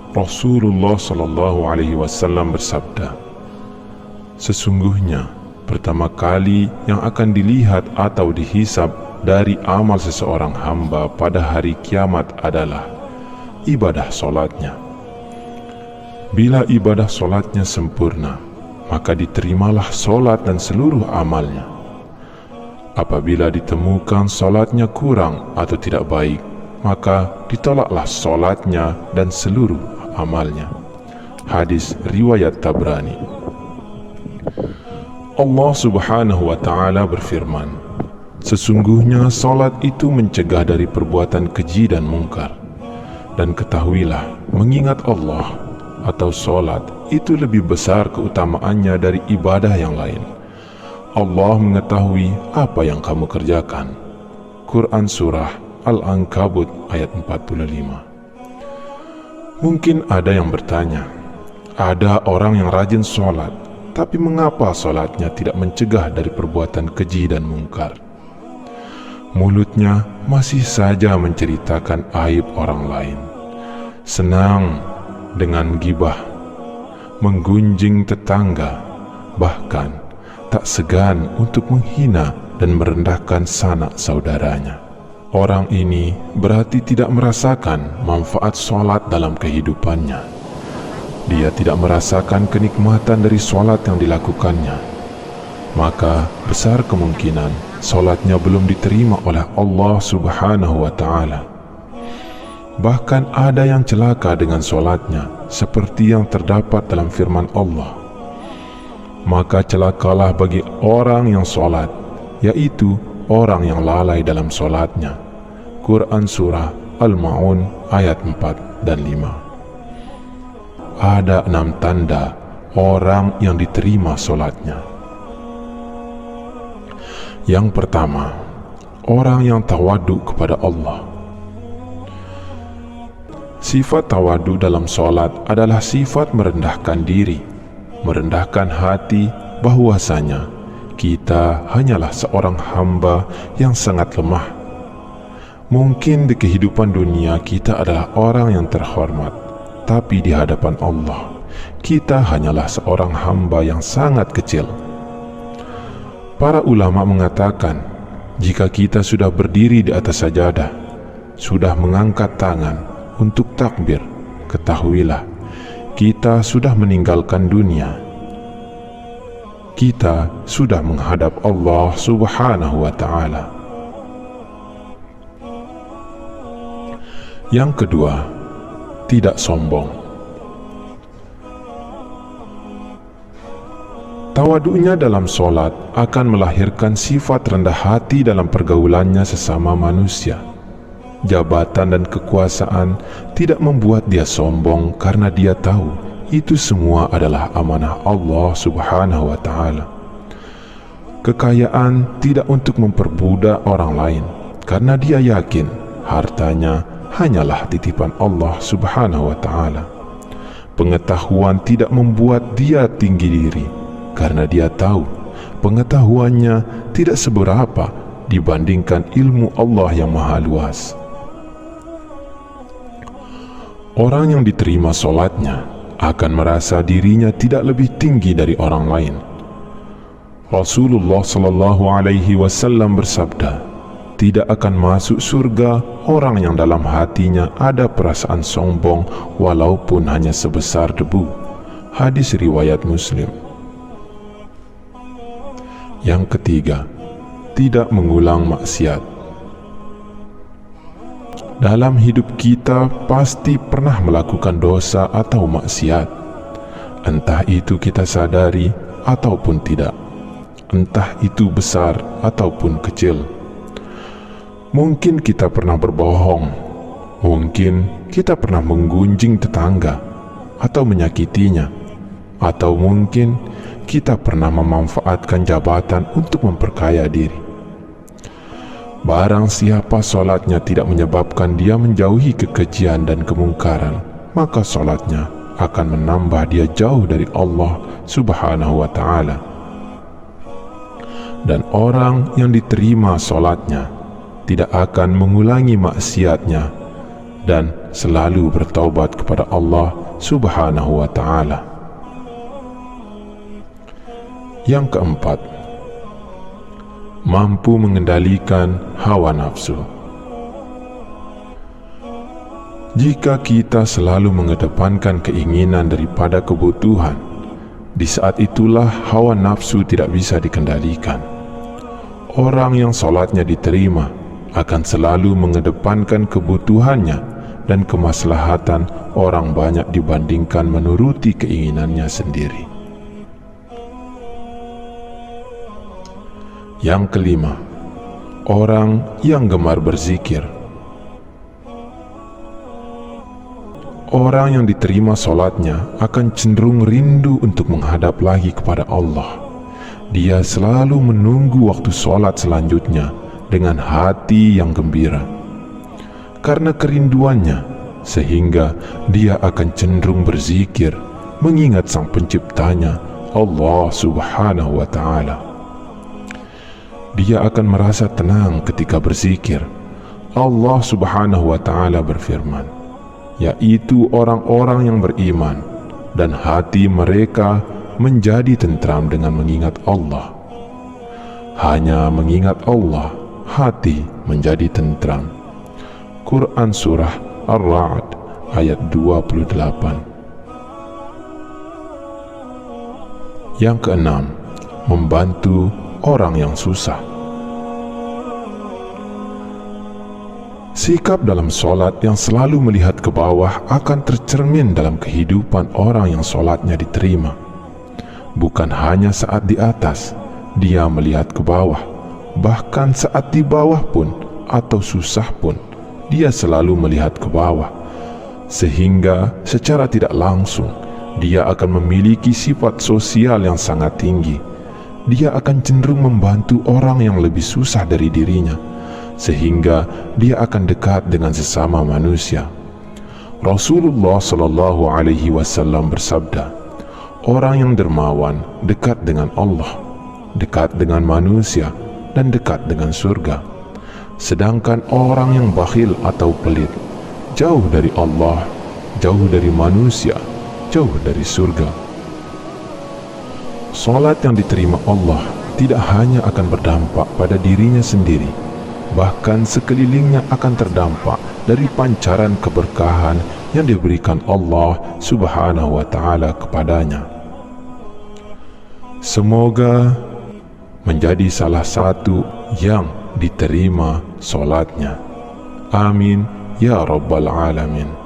Rasulullah Shallallahu Alaihi Wasallam bersabda, sesungguhnya pertama kali yang akan dilihat atau dihisab dari amal seseorang hamba pada hari kiamat adalah ibadah solatnya. Bila ibadah solatnya sempurna, maka diterimalah solat dan seluruh amalnya. Apabila ditemukan solatnya kurang atau tidak baik, maka ditolaklah solatnya dan seluruh amalnya. Hadis riwayat Tabrani. Allah Subhanahu wa Ta'ala berfirman, sesungguhnya salat itu mencegah dari perbuatan keji dan mungkar. Dan ketahuilah, mengingat Allah atau salat itu lebih besar keutamaannya dari ibadah yang lain. Allah mengetahui apa yang kamu kerjakan. Quran Surah Al-Ankabut ayat 45. Mungkin ada yang bertanya, ada orang yang rajin sholat, tapi mengapa sholatnya tidak mencegah dari perbuatan keji dan mungkar? Mulutnya masih saja menceritakan aib orang lain, senang dengan gibah, menggunjing tetangga, bahkan tak segan untuk menghina dan merendahkan sanak saudaranya. Orang ini berarti tidak merasakan manfaat sholat dalam kehidupannya. Dia tidak merasakan kenikmatan dari sholat yang dilakukannya. Maka besar kemungkinan sholatnya belum diterima oleh Allah Subhanahu wa Ta'ala. Bahkan ada yang celaka dengan sholatnya, seperti yang terdapat dalam firman Allah. Maka celakalah bagi orang yang sholat, yaitu orang yang lalai dalam sholatnya. Quran Surah Al-Ma'un ayat 4 dan 5. Ada 6 tanda orang yang diterima sholatnya. Yang pertama, orang yang tawadu kepada Allah. Sifat tawadu dalam sholat adalah sifat merendahkan diri, merendahkan hati bahwasanya kita hanyalah seorang hamba yang sangat lemah. Mungkin di kehidupan dunia kita adalah orang yang terhormat, tapi di hadapan Allah, kita hanyalah seorang hamba yang sangat kecil. Para ulama mengatakan, jika kita sudah berdiri di atas sajadah, sudah mengangkat tangan untuk takbir, ketahuilah, kita sudah meninggalkan dunia. Kita sudah menghadap Allah Subhanahu wa Ta'ala. Yang kedua, tidak sombong. Tawadunya dalam sholat akan melahirkan sifat rendah hati dalam pergaulannya sesama manusia. Jabatan dan kekuasaan tidak membuat dia sombong karena dia tahu itu semua adalah amanah Allah Subhanahu wa Ta'ala. Kekayaan tidak untuk memperbudak orang lain, karena dia yakin hartanya hanyalah titipan Allah Subhanahu wa Ta'ala. Pengetahuan tidak membuat dia tinggi diri, karena dia tahu pengetahuannya tidak seberapa dibandingkan ilmu Allah yang maha luas. Orang yang diterima sholatnya akan merasa dirinya tidak lebih tinggi dari orang lain. Rasulullah Shallallahu Alaihi Wasallam bersabda, tidak akan masuk surga orang yang dalam hatinya ada perasaan sombong walaupun hanya sebesar debu. Hadis riwayat Muslim. Yang ketiga, tidak mengulang maksiat. Dalam hidup kita pasti pernah melakukan dosa atau maksiat, entah itu kita sadari ataupun tidak, entah itu besar ataupun kecil. Mungkin kita pernah berbohong, mungkin kita pernah menggunjing tetangga atau menyakitinya, atau mungkin kita pernah memanfaatkan jabatan untuk memperkaya diri. Barang siapa solatnya tidak menyebabkan dia menjauhi kekejian dan kemungkaran, maka solatnya akan menambah dia jauh dari Allah Subhanahu wa Ta'ala. Dan orang yang diterima solatnya tidak akan mengulangi maksiatnya dan selalu bertaubat kepada Allah Subhanahu wa Ta'ala. Yang keempat, mampu mengendalikan hawa nafsu. Jika kita selalu mengedepankan keinginan daripada kebutuhan, di saat itulah hawa nafsu tidak bisa dikendalikan. Orang yang solatnya diterima akan selalu mengedepankan kebutuhannya dan kemaslahatan orang banyak dibandingkan menuruti keinginannya sendiri. Yang kelima, orang yang gemar berzikir. Orang yang diterima solatnya akan cenderung rindu untuk menghadap lagi kepada Allah. Dia selalu menunggu waktu solat selanjutnya dengan hati yang gembira. Karena kerinduannya, sehingga dia akan cenderung berzikir, mengingat Sang Penciptanya, Allah Subhanahu wa Ta'ala. Dia akan merasa tenang ketika berzikir. Allah Subhanahu wa Ta'ala berfirman, yaitu orang-orang yang beriman dan hati mereka menjadi tentram dengan mengingat Allah. Hanya mengingat Allah, hati menjadi tentram. Quran Surah Ar-Ra'd ayat 28. Yang keenam, membantu orang yang susah. Sikap dalam solat yang selalu melihat ke bawah akan tercermin dalam kehidupan orang yang solatnya diterima. Bukan hanya saat di atas, dia melihat ke bawah. Bahkan saat di bawah pun atau susah pun, dia selalu melihat ke bawah. Sehingga secara tidak langsung, dia akan memiliki sifat sosial yang sangat tinggi. Dia akan cenderung membantu orang yang lebih susah dari dirinya, sehingga dia akan dekat dengan sesama manusia. Rasulullah Shallallahu Alaihi Wasallam bersabda, orang yang dermawan dekat dengan Allah, dekat dengan manusia, dan dekat dengan surga. Sedangkan orang yang bakhil atau pelit, jauh dari Allah, jauh dari manusia, jauh dari surga. Salat yang diterima Allah tidak hanya akan berdampak pada dirinya sendiri, bahkan sekelilingnya akan terdampak dari pancaran keberkahan yang diberikan Allah Subhanahu wa Ta'ala kepadanya. Semoga menjadi salah satu yang diterima solatnya. Amin ya Rabbal Alamin.